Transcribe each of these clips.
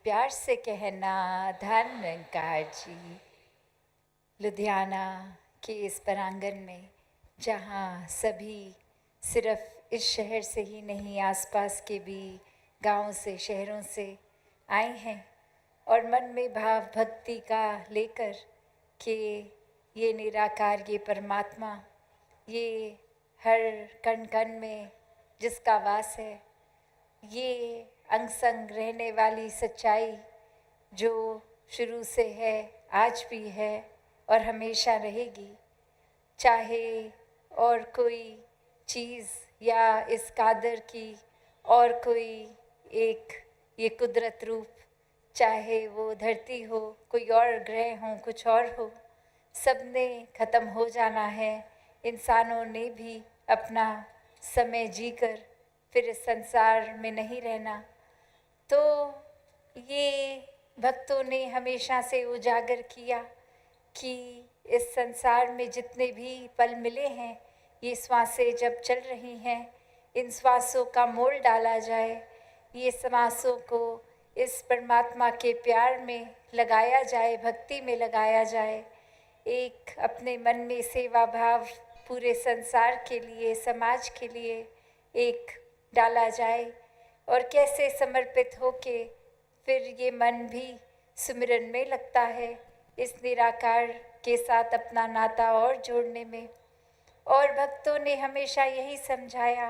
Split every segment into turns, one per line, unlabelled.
प्यार से कहना धन निरंकार जी। लुधियाना के इस प्रांगण में जहाँ सभी सिर्फ इस शहर से ही नहीं, आसपास के भी गांवों से, शहरों से आए हैं और मन में भाव भक्ति का लेकर कि ये निराकार, ये परमात्मा, ये हर कण कण में जिसका वास है, ये अंग संग रहने वाली सच्चाई जो शुरू से है, आज भी है और हमेशा रहेगी। चाहे और कोई चीज़ या इस कादर की और कोई एक ये कुदरत रूप, चाहे वो धरती हो, कोई और ग्रह हो, कुछ और हो, सब ने ख़त्म हो जाना है। इंसानों ने भी अपना समय जीकर फिर इस संसार में नहीं रहना। तो ये भक्तों ने हमेशा से उजागर किया कि इस संसार में जितने भी पल मिले हैं, ये श्वासें जब चल रही हैं, इन श्वासों का मोल डाला जाए, ये श्वासों को इस परमात्मा के प्यार में लगाया जाए, भक्ति में लगाया जाए, एक अपने मन में सेवा भाव पूरे संसार के लिए, समाज के लिए एक डाला जाए और कैसे समर्पित होके फिर ये मन भी सुमिरन में लगता है, इस निराकार के साथ अपना नाता और जोड़ने में। और भक्तों ने हमेशा यही समझाया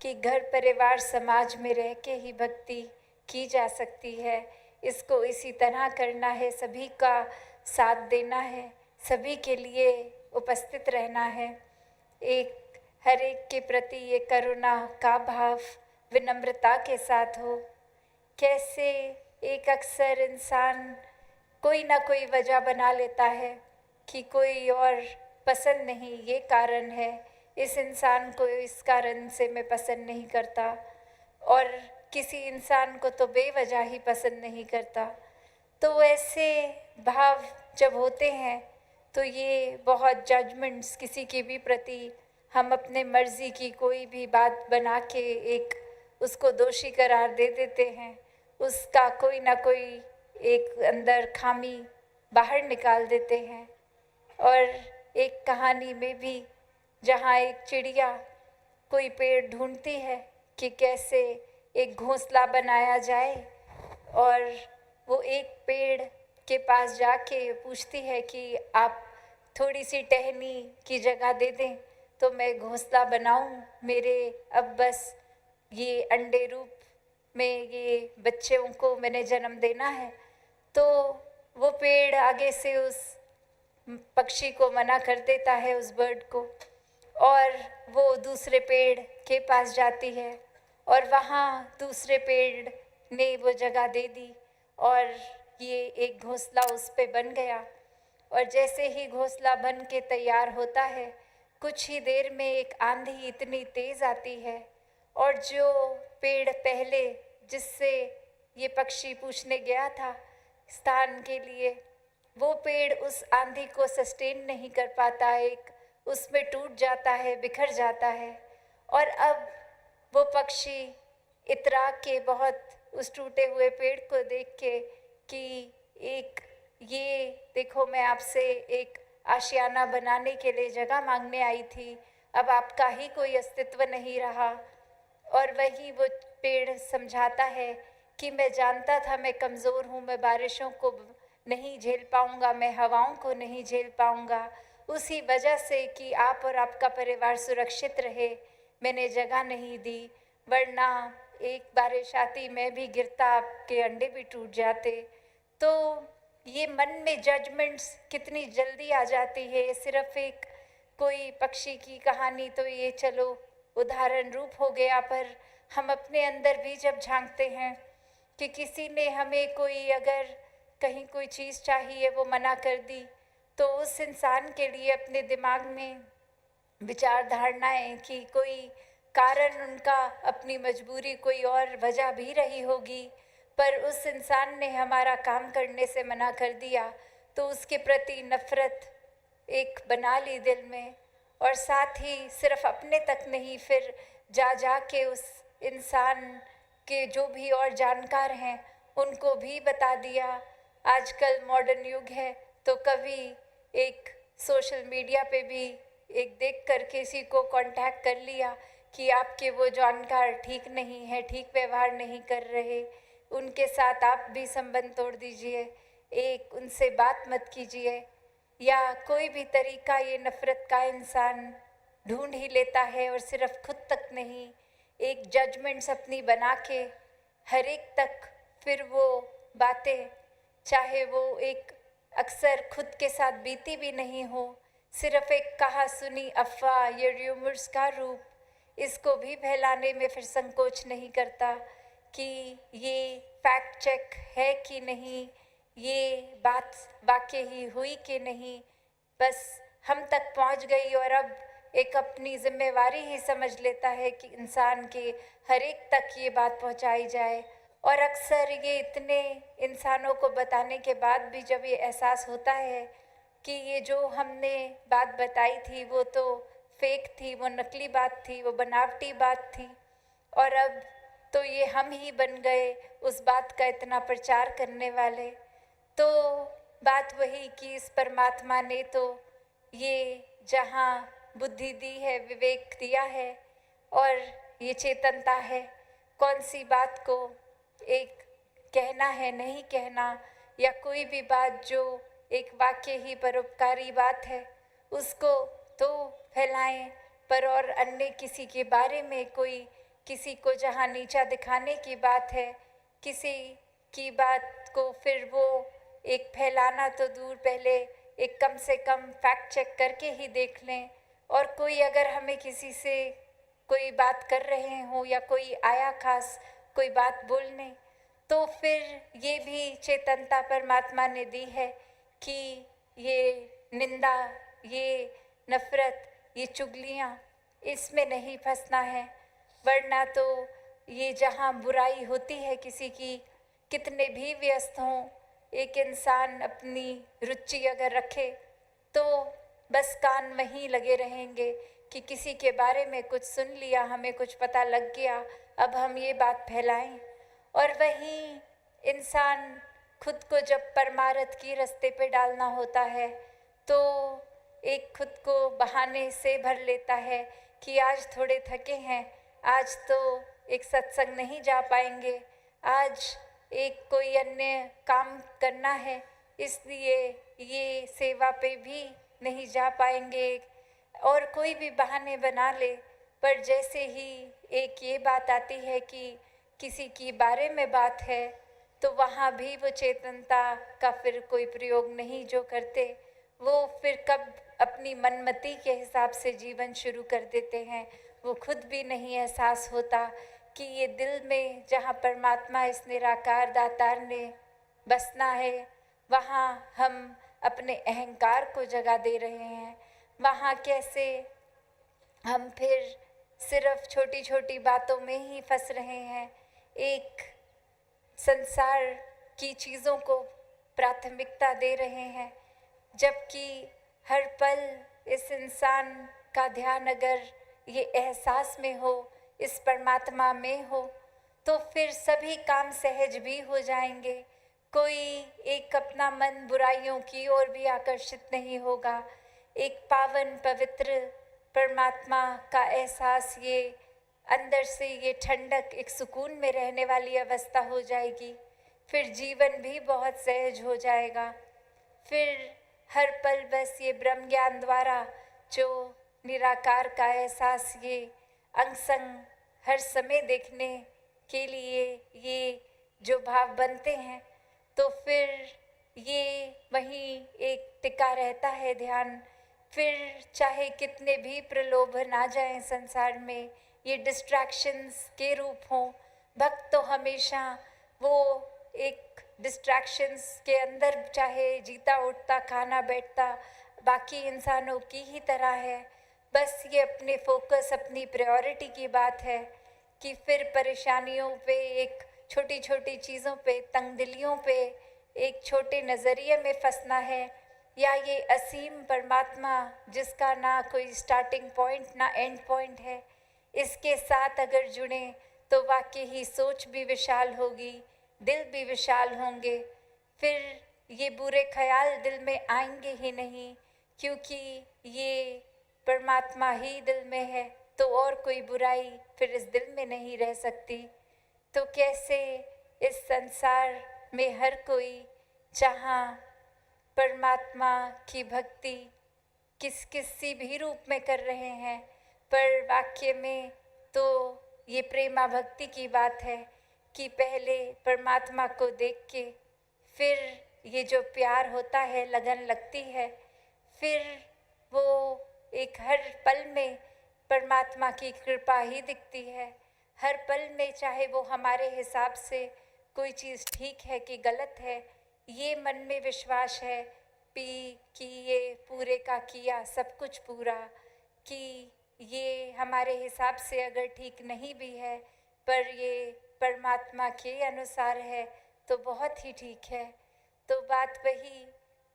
कि घर परिवार समाज में रह के ही भक्ति की जा सकती है। इसको इसी तरह करना है, सभी का साथ देना है, सभी के लिए उपस्थित रहना है। एक हर एक के प्रति ये करुणा का भाव विनम्रता के साथ हो। कैसे एक अक्सर इंसान कोई ना कोई वजह बना लेता है कि कोई और पसंद नहीं, ये कारण है, इस इंसान को इस कारण से मैं पसंद नहीं करता, और किसी इंसान को तो बेवजह ही पसंद नहीं करता। तो ऐसे भाव जब होते हैं तो ये बहुत जजमेंट्स किसी के भी प्रति हम अपने मर्जी की कोई भी बात बना के एक उसको दोषी करार दे देते हैं, उसका कोई ना कोई एक अंदर खामी बाहर निकाल देते हैं। और एक कहानी में भी जहाँ एक चिड़िया कोई पेड़ ढूंढती है कि कैसे एक घोंसला बनाया जाए, और वो एक पेड़ के पास जाके पूछती है कि आप थोड़ी सी टहनी की जगह दे दें तो मैं घोंसला बनाऊं, मेरे अब बस ये अंडे रूप में ये बच्चों को मैंने जन्म देना है। तो वो पेड़ आगे से उस पक्षी को मना कर देता है, उस बर्ड को, और वो दूसरे पेड़ के पास जाती है और वहाँ दूसरे पेड़ ने वो जगह दे दी और ये एक घोंसला उस पे बन गया। और जैसे ही घोंसला बन के तैयार होता है, कुछ ही देर में एक आंधी इतनी तेज़ आती है और जो पेड़ पहले जिससे ये पक्षी पूछने गया था स्थान के लिए, वो पेड़ उस आंधी को सस्टेन नहीं कर पाता, एक उसमें टूट जाता है, बिखर जाता है। और अब वो पक्षी इतरा के बहुत उस टूटे हुए पेड़ को देख के कि एक ये देखो, मैं आपसे एक आशियाना बनाने के लिए जगह मांगने आई थी, अब आपका ही कोई अस्तित्व नहीं रहा। और वही वो पेड़ समझाता है कि मैं जानता था मैं कमज़ोर हूँ, मैं बारिशों को नहीं झेल पाऊँगा, मैं हवाओं को नहीं झेल पाऊँगा, उसी वजह से कि आप और आपका परिवार सुरक्षित रहे मैंने जगह नहीं दी, वरना एक बारिश आती मैं भी गिरता, आपके अंडे भी टूट जाते। तो ये मन में जजमेंट्स कितनी जल्दी आ जाती है। सिर्फ एक कोई पक्षी की कहानी तो ये चलो उदाहरण रूप हो गया, पर हम अपने अंदर भी जब झांकते हैं कि किसी ने हमें कोई अगर कहीं कोई चीज़ चाहिए वो मना कर दी, तो उस इंसान के लिए अपने दिमाग में विचार धारणाएं कि कोई कारण उनका, अपनी मजबूरी कोई और वजह भी रही होगी, पर उस इंसान ने हमारा काम करने से मना कर दिया, तो उसके प्रति नफ़रत एक बना ली दिल में। और साथ ही सिर्फ अपने तक नहीं, फिर जा के उस इंसान के जो भी और जानकार हैं उनको भी बता दिया। आजकल मॉडर्न युग है, तो कभी एक सोशल मीडिया पे भी एक देख कर किसी को कांटेक्ट कर लिया कि आपके वो जानकार ठीक नहीं है, ठीक व्यवहार नहीं कर रहे, उनके साथ आप भी संबंध तोड़ दीजिए, एक उनसे बात मत कीजिए, या कोई भी तरीका ये नफ़रत का इंसान ढूंढ ही लेता है। और सिर्फ खुद तक नहीं, एक जजमेंट्स अपनी बना के हर एक तक फिर वो बातें, चाहे वो एक अक्सर खुद के साथ बीती भी नहीं हो, सिर्फ एक कहा सुनी अफवाह या र्यूमर्स का रूप, इसको भी फैलाने में फिर संकोच नहीं करता कि ये फैक्ट चेक है कि नहीं, ये बात वाकई ही हुई कि नहीं, बस हम तक पहुंच गई और अब एक अपनी जिम्मेवारी ही समझ लेता है कि इंसान के हर एक तक ये बात पहुंचाई जाए। और अक्सर ये इतने इंसानों को बताने के बाद भी जब ये एहसास होता है कि ये जो हमने बात बताई थी वो तो फेक थी, वो नकली बात थी, वो बनावटी बात थी, और अब तो ये हम ही बन गए उस बात का इतना प्रचार करने वाले। तो बात वही कि इस परमात्मा ने तो ये जहाँ बुद्धि दी है, विवेक दिया है और ये चेतनता है, कौन सी बात को एक कहना है, नहीं कहना, या कोई भी बात जो एक वाक्य ही परोपकारी बात है उसको तो फैलाएं, पर और अन्य किसी के बारे में कोई किसी को जहाँ नीचा दिखाने की बात है, किसी की बात को फिर वो एक फैलाना तो दूर, पहले एक कम से कम फैक्ट चेक करके ही देख लें। और कोई अगर हमें किसी से कोई बात कर रहे हो या कोई आया खास कोई बात बोलने, तो फिर ये भी चेतनता परमात्मा ने दी है कि ये निंदा, ये नफ़रत, ये चुगलियाँ, इसमें नहीं फंसना है, वरना तो ये जहाँ बुराई होती है किसी की, कितने भी व्यस्त हों, एक इंसान अपनी रुचि अगर रखे तो बस कान वहीं लगे रहेंगे कि किसी के बारे में कुछ सुन लिया, हमें कुछ पता लग गया, अब हम ये बात फैलाएं। और वहीं इंसान खुद को जब परमार्थ की रास्ते पे डालना होता है तो एक खुद को बहाने से भर लेता है कि आज थोड़े थके हैं, आज तो एक सत्संग नहीं जा पाएंगे, आज एक कोई अन्य काम करना है, इसलिए ये सेवा पे भी नहीं जा पाएंगे, और कोई भी बहाने बना ले। पर जैसे ही एक ये बात आती है कि किसी की बारे में बात है, तो वहाँ भी वो चेतनता का फिर कोई प्रयोग नहीं जो करते, वो फिर कब अपनी मनमति के हिसाब से जीवन शुरू कर देते हैं, वो खुद भी नहीं एहसास होता कि ये दिल में जहाँ परमात्मा इस निराकार दातार ने बसना है, वहाँ हम अपने अहंकार को जगह दे रहे हैं। वहाँ कैसे हम फिर सिर्फ छोटी छोटी बातों में ही फंस रहे हैं, एक संसार की चीज़ों को प्राथमिकता दे रहे हैं, जबकि हर पल इस इंसान का ध्यान अगर ये एहसास में हो, इस परमात्मा में हो, तो फिर सभी काम सहज भी हो जाएंगे। कोई एक अपना मन बुराइयों की ओर भी आकर्षित नहीं होगा, एक पावन पवित्र परमात्मा का एहसास, ये अंदर से ये ठंडक, एक सुकून में रहने वाली अवस्था हो जाएगी, फिर जीवन भी बहुत सहज हो जाएगा। फिर हर पल बस ये ब्रह्म ज्ञान द्वारा जो निराकार का एहसास, ये अंग संग हर समय देखने के लिए ये जो भाव बनते हैं, तो फिर ये वहीं एक टिका रहता है ध्यान। फिर चाहे कितने भी प्रलोभन आ जाएं संसार में, ये डिस्ट्रैक्शंस के रूप हों, भक्त तो हमेशा वो एक डिस्ट्रैक्शंस के अंदर चाहे जीता उठता खाना बैठता बाकी इंसानों की ही तरह है, बस ये अपने फोकस, अपनी प्रायोरिटी की बात है कि फिर परेशानियों पे, एक छोटी छोटी चीज़ों पे, तंगदिलियों पे, एक छोटे नज़रिए में फंसना है, या ये असीम परमात्मा जिसका ना कोई स्टार्टिंग पॉइंट ना एंड पॉइंट है, इसके साथ अगर जुड़ें तो वाकई ही सोच भी विशाल होगी, दिल भी विशाल होंगे, फिर ये बुरे ख्याल दिल में आएंगे ही नहीं, क्योंकि ये परमात्मा ही दिल में है, तो और कोई बुराई फिर इस दिल में नहीं रह सकती। तो कैसे इस संसार में हर कोई जहाँ परमात्मा की भक्ति किसी भी रूप में कर रहे हैं, पर वाक्य में तो ये प्रेमा भक्ति की बात है कि पहले परमात्मा को देख के फिर ये जो प्यार होता है, लगन लगती है, फिर वो एक हर पल में परमात्मा की कृपा ही दिखती है। हर पल में चाहे वो हमारे हिसाब से कोई चीज़ ठीक है कि गलत है, ये मन में विश्वास है कि ये पूरे का किया सब कुछ पूरा, कि ये हमारे हिसाब से अगर ठीक नहीं भी है, पर ये परमात्मा के अनुसार है तो बहुत ही ठीक है। तो बात वही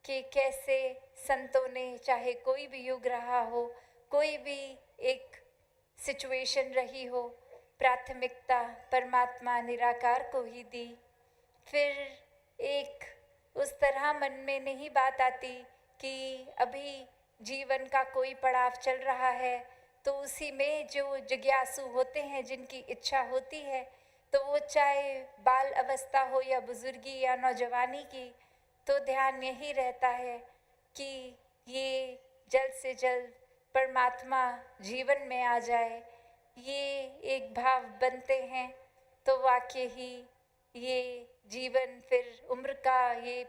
कि कैसे संतों ने, चाहे कोई भी युग रहा हो, कोई भी एक सिचुएशन रही हो, प्राथमिकता परमात्मा निराकार को ही दी। फिर एक उस तरह मन में नहीं बात आती कि अभी जीवन का कोई पड़ाव चल रहा है, तो उसी में जो जिज्ञासु होते हैं, जिनकी इच्छा होती है, तो वो चाहे बाल अवस्था हो या बुजुर्गी या नौजवानी की, तो ध्यान यही रहता है कि ये जल्द से जल्द परमात्मा जीवन में आ जाए, ये एक भाव बनते हैं, तो वाकई ही ये जीवन फिर उम्र का, ये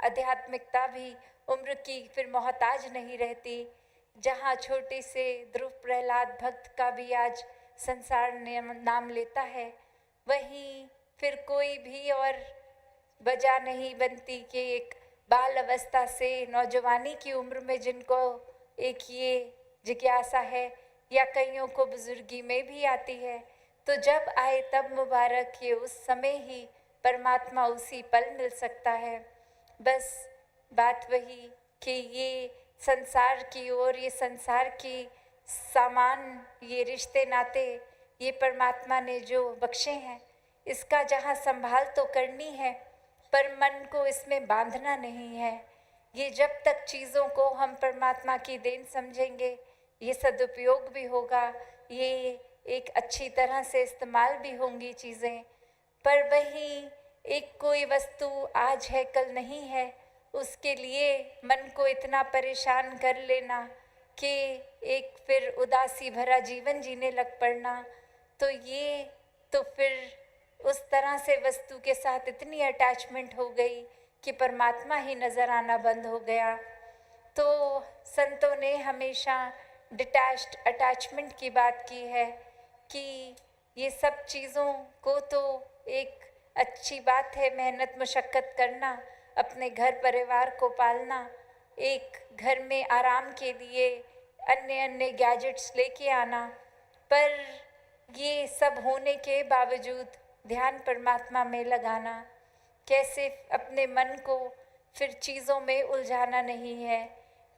आध्यात्मिकता भी उम्र की फिर मोहताज नहीं रहती। जहाँ छोटे से ध्रुव प्रहलाद भक्त का भी आज संसार ने नाम लेता है, वहीं फिर कोई भी और वजह नहीं बनती कि एक बाल अवस्था से नौजवानी की उम्र में जिनको एक ये जिज्ञासा है, या कईयों को बुजुर्गी में भी आती है, तो जब आए तब मुबारक, ये उस समय ही परमात्मा उसी पल मिल सकता है। बस बात वही कि ये संसार की ओर, ये संसार की सामान, ये रिश्ते नाते, ये परमात्मा ने जो बख्शे हैं, इसका जहाँ संभाल तो करनी है, पर मन को इसमें बांधना नहीं है। ये जब तक चीज़ों को हम परमात्मा की देन समझेंगे, ये सदुपयोग भी होगा, ये एक अच्छी तरह से इस्तेमाल भी होंगी चीज़ें। पर वही एक कोई वस्तु आज है कल नहीं है, उसके लिए मन को इतना परेशान कर लेना कि एक फिर उदासी भरा जीवन जीने लग पड़ना, तो ये तो फिर उस तरह से वस्तु के साथ इतनी अटैचमेंट हो गई कि परमात्मा ही नज़र आना बंद हो गया। तो संतों ने हमेशा डिटैच्ड अटैचमेंट की बात की है कि ये सब चीज़ों को तो एक अच्छी बात है, मेहनत मशक्क़त करना, अपने घर परिवार को पालना, एक घर में आराम के लिए अन्य अन्य गैजेट्स लेके आना, पर ये सब होने के बावजूद ध्यान परमात्मा में लगाना, कैसे अपने मन को फिर चीज़ों में उलझाना नहीं है।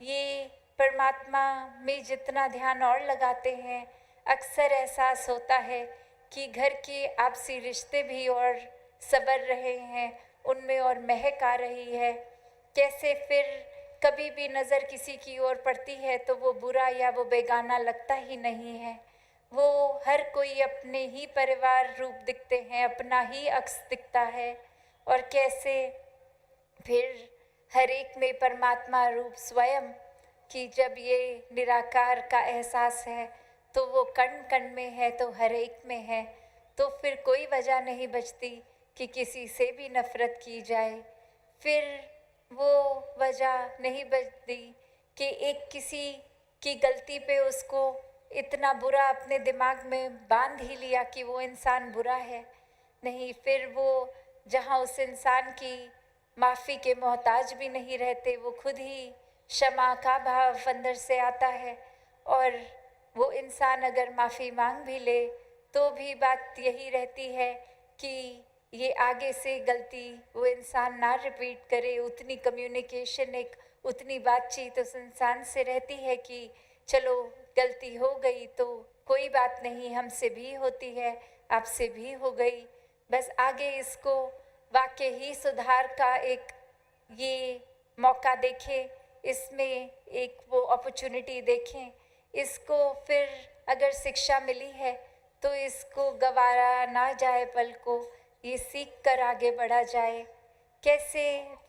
ये परमात्मा में जितना ध्यान और लगाते हैं, अक्सर एहसास होता है कि घर के आपसी रिश्ते भी और संवर रहे हैं, उनमें और महक आ रही है। कैसे फिर कभी भी नज़र किसी की ओर पड़ती है तो वो बुरा या वो बेगाना लगता ही नहीं है, वो हर कोई अपने ही परिवार रूप दिखते हैं, अपना ही अक्स दिखता है। और कैसे फिर हर एक में परमात्मा रूप स्वयं, कि जब ये निराकार का एहसास है तो वो कण कण में है, तो हर एक में है, तो फिर कोई वजह नहीं बचती कि किसी से भी नफ़रत की जाए। फिर वो वजह नहीं बचती कि एक किसी की गलती पे उसको इतना बुरा अपने दिमाग में बांध ही लिया कि वो इंसान बुरा है। नहीं, फिर वो जहाँ उस इंसान की माफ़ी के मोहताज भी नहीं रहते, वो खुद ही क्षमा का भाव अंदर से आता है, और वो इंसान अगर माफ़ी मांग भी ले तो भी बात यही रहती है कि ये आगे से गलती वो इंसान ना रिपीट करे। उतनी कम्युनिकेशन, एक उतनी बातचीत उस इंसान से रहती है कि चलो गलती हो गई तो कोई बात नहीं, हमसे भी होती है, आपसे भी हो गई, बस आगे इसको वाकई ही सुधार का एक ये मौका देखें, इसमें एक वो अपॉर्चुनिटी देखें, इसको फिर अगर शिक्षा मिली है तो इसको गंवारा ना जाए पल को, ये सीख कर आगे बढ़ा जाए। कैसे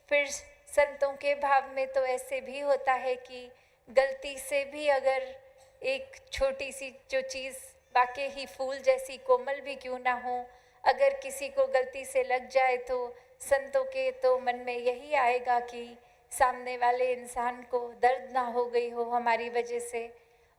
फिर संतों के भाव में तो ऐसे भी होता है कि गलती से भी अगर एक छोटी सी जो चीज़ वाकई ही फूल जैसी कोमल भी क्यों ना हो, अगर किसी को गलती से लग जाए तो संतों के तो मन में यही आएगा कि सामने वाले इंसान को दर्द ना हो गई हो हमारी वजह से।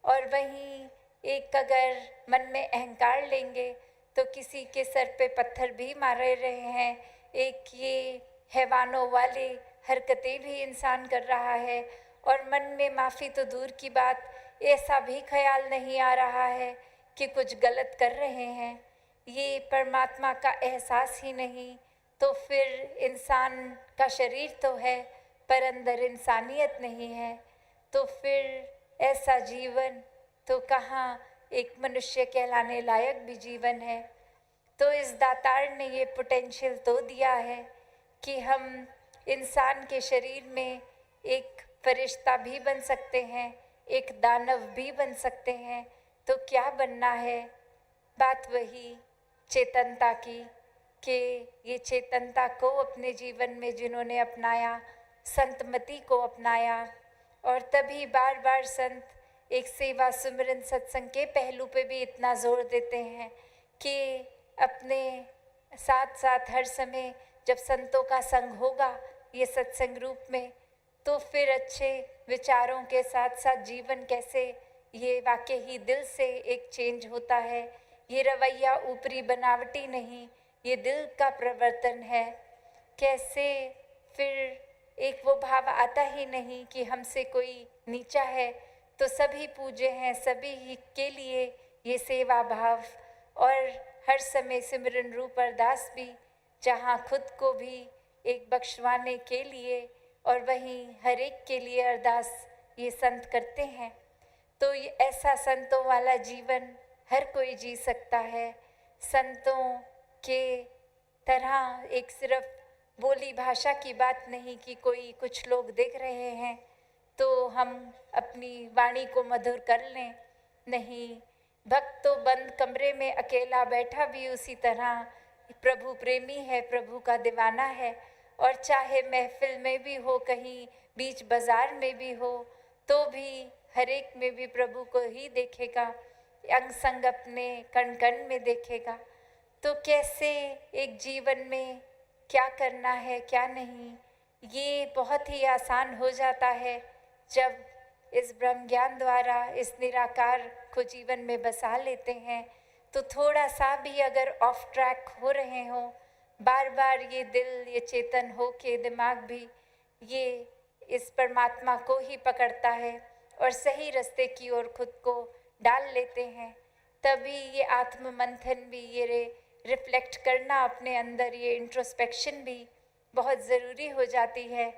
और वहीं एक अगर मन में अहंकार लेंगे तो किसी के सर पे पत्थर भी मार रहे हैं, एक ये हैवानों वाले हरकतें भी इंसान कर रहा है, और मन में माफ़ी तो दूर की बात, ऐसा भी ख्याल नहीं आ रहा है कि कुछ गलत कर रहे हैं। ये परमात्मा का एहसास ही नहीं, तो फिर इंसान का शरीर तो है पर अंदर इंसानियत नहीं है, तो फिर ऐसा जीवन तो कहाँ एक मनुष्य कहलाने लायक भी जीवन है। तो इस दातार ने ये पोटेंशियल तो दिया है कि हम इंसान के शरीर में एक फरिश्ता भी बन सकते हैं, एक दानव भी बन सकते हैं। तो क्या बनना है? बात वही चेतनता की, कि ये चेतनता को अपने जीवन में जिन्होंने अपनाया, संतमति को अपनाया, और तभी बार बार संत एक सेवा सुमिरन सत्संग के पहलू पे भी इतना जोर देते हैं कि अपने साथ साथ हर समय जब संतों का संग होगा ये सत्संग रूप में, तो फिर अच्छे विचारों के साथ साथ जीवन कैसे ये वाकई ही दिल से एक चेंज होता है। ये रवैया ऊपरी बनावटी नहीं, ये दिल का प्रवर्तन है। कैसे फिर एक वो भाव आता ही नहीं कि हमसे कोई नीचा है तो सभी पूज्य हैं, सभी ही के लिए ये सेवा भाव, और हर समय सिमरन रूप अरदास भी, जहाँ खुद को भी एक बख्शवाने के लिए और वहीं हर एक के लिए अरदास ये संत करते हैं। तो ये ऐसा संतों वाला जीवन हर कोई जी सकता है। संतों के तरह एक सिर्फ बोली भाषा की बात नहीं कि कोई कुछ लोग देख रहे हैं तो हम अपनी वाणी को मधुर कर लें, नहीं, भक्त तो बंद कमरे में अकेला बैठा भी उसी तरह प्रभु प्रेमी है, प्रभु का दीवाना है। और चाहे महफिल में भी हो, कहीं बीच बाजार में भी हो, तो भी हर एक में भी प्रभु को ही देखेगा, अंग संग अपने कण कण में देखेगा। तो कैसे एक जीवन में क्या करना है क्या नहीं, ये बहुत ही आसान हो जाता है जब इस ब्रह्म ज्ञान द्वारा इस निराकार को जीवन में बसा लेते हैं। तो थोड़ा सा भी अगर ऑफ ट्रैक हो रहे हों, बार बार ये दिल ये चेतन हो के दिमाग भी ये इस परमात्मा को ही पकड़ता है और सही रास्ते की ओर खुद को डाल लेते हैं। तभी ये आत्म मंथन भी, ये रिफ्लेक्ट करना अपने अंदर, ये इंट्रोस्पेक्शन भी बहुत ज़रूरी हो जाती है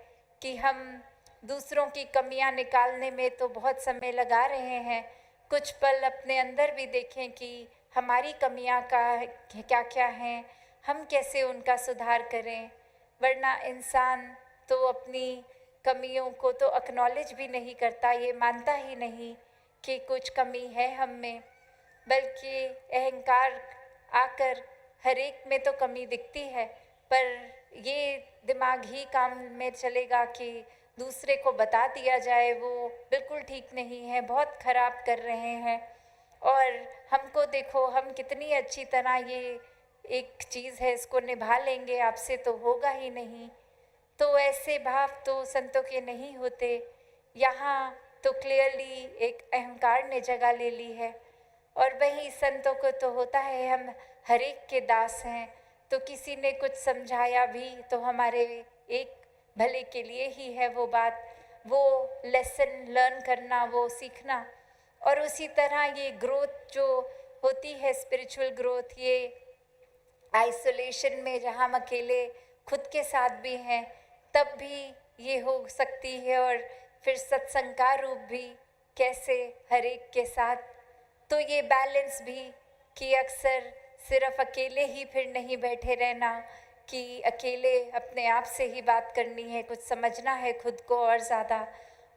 कि हम दूसरों की कमियां निकालने में तो बहुत समय लगा रहे हैं, कुछ पल अपने अंदर भी देखें कि हमारी कमियां का क्या क्या हैं, हम कैसे उनका सुधार करें। वरना इंसान तो अपनी कमियों को तो एक्नॉलेज भी नहीं करता, ये मानता ही नहीं कि कुछ कमी है हम में, बल्कि अहंकार आकर हर एक में तो कमी दिखती है, पर ये दिमाग ही काम में चलेगा कि दूसरे को बता दिया जाए वो बिल्कुल ठीक नहीं है, बहुत ख़राब कर रहे हैं, और हमको देखो हम कितनी अच्छी तरह ये एक चीज़ है इसको निभा लेंगे, आपसे तो होगा ही नहीं। तो ऐसे भाव तो संतों के नहीं होते। यहाँ तो क्लियरली एक अहंकार ने जगह ले ली है, और वही संतों को तो होता है हम हर एक के दास हैं, तो किसी ने कुछ समझाया भी तो हमारे एक भले के लिए ही है वो बात, वो लेसन लर्न करना, वो सीखना। और उसी तरह ये ग्रोथ जो होती है, स्पिरिचुअल ग्रोथ, ये आइसोलेशन में जहाँ हम अकेले खुद के साथ भी हैं तब भी ये हो सकती है, और फिर सत्संग का रूप भी कैसे हर एक के साथ। तो ये बैलेंस भी कि अक्सर सिर्फ अकेले ही फिर नहीं बैठे रहना, कि अकेले अपने आप से ही बात करनी है, कुछ समझना है खुद को और ज़्यादा,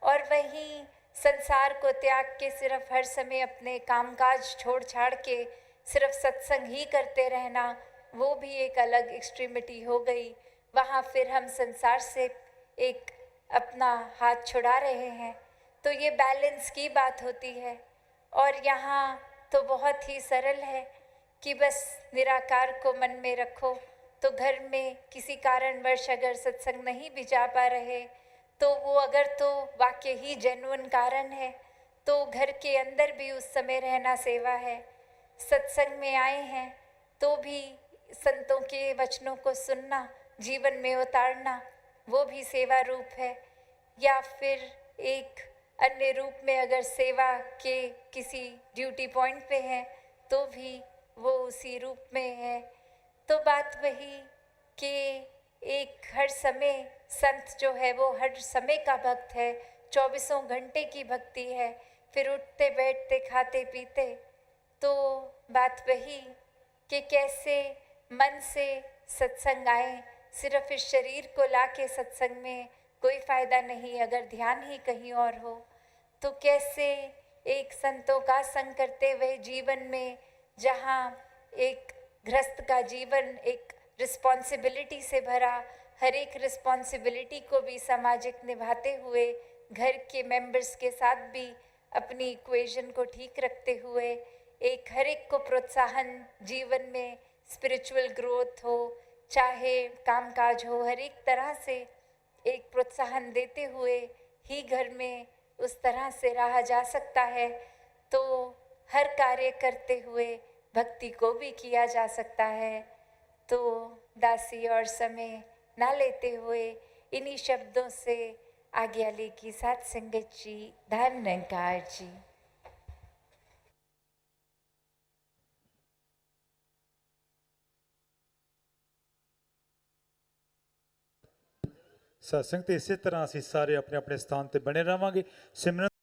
और वहीं संसार को त्याग के सिर्फ हर समय अपने कामकाज छोड़ छाड़ के सिर्फ सत्संग ही करते रहना, वो भी एक अलग एक्सट्रीमिटी हो गई। वहाँ फिर हम संसार से एक अपना हाथ छुड़ा रहे हैं। तो ये बैलेंस की बात होती है। और यहाँ तो बहुत ही सरल है कि बस निराकार को मन में रखो। तो घर में किसी कारणवश अगर सत्संग नहीं भी जा पा रहे, तो वो अगर तो वाकई ही जेन्युइन कारण है, तो घर के अंदर भी उस समय रहना सेवा है। सत्संग में आए हैं तो भी संतों के वचनों को सुनना, जीवन में उतारना, वो भी सेवा रूप है। या फिर एक अन्य रूप में अगर सेवा के किसी ड्यूटी पॉइंट पे हैं, तो भी वो उसी रूप में है। तो बात वही कि एक हर समय संत जो है वो हर समय का भक्त है, 24 घंटे की भक्ति है, फिर उठते बैठते खाते पीते। तो बात वही कि कैसे मन से सत्संग आए। सिर्फ इस शरीर को लाके सत्संग में कोई फ़ायदा नहीं अगर ध्यान ही कहीं और हो। तो कैसे एक संतों का संग करते हुए जीवन में, जहाँ एक गृहस्थ का जीवन एक रिस्पॉन्सिबिलिटी से भरा, हर एक रिस्पॉन्सिबिलिटी को भी सामाजिक निभाते हुए, घर के मेंबर्स के साथ भी अपनी इक्वेशन को ठीक रखते हुए, एक हर एक को प्रोत्साहन जीवन में, स्पिरिचुअल ग्रोथ हो चाहे कामकाज हो, हर एक तरह से एक प्रोत्साहन देते हुए ही घर में उस तरह से रहा जा सकता है। तो हर कार्य करते हुए भक्ति को भी किया जा सकता है। तो दासी और समय ना लेते हुए इन्हीं शब्दों से आज्ञा लेगी साथ संगत जी। धन्यकार जी।
सत्संग ते इसे तरह ਅਸੀਂ ਸਾਰੇ ਆਪਣੇ ਆਪਣੇ ਸਥਾਨ ਤੇ ਬਣੇ ਰਵਾਂਗੇ। ਸਿਮਰਨ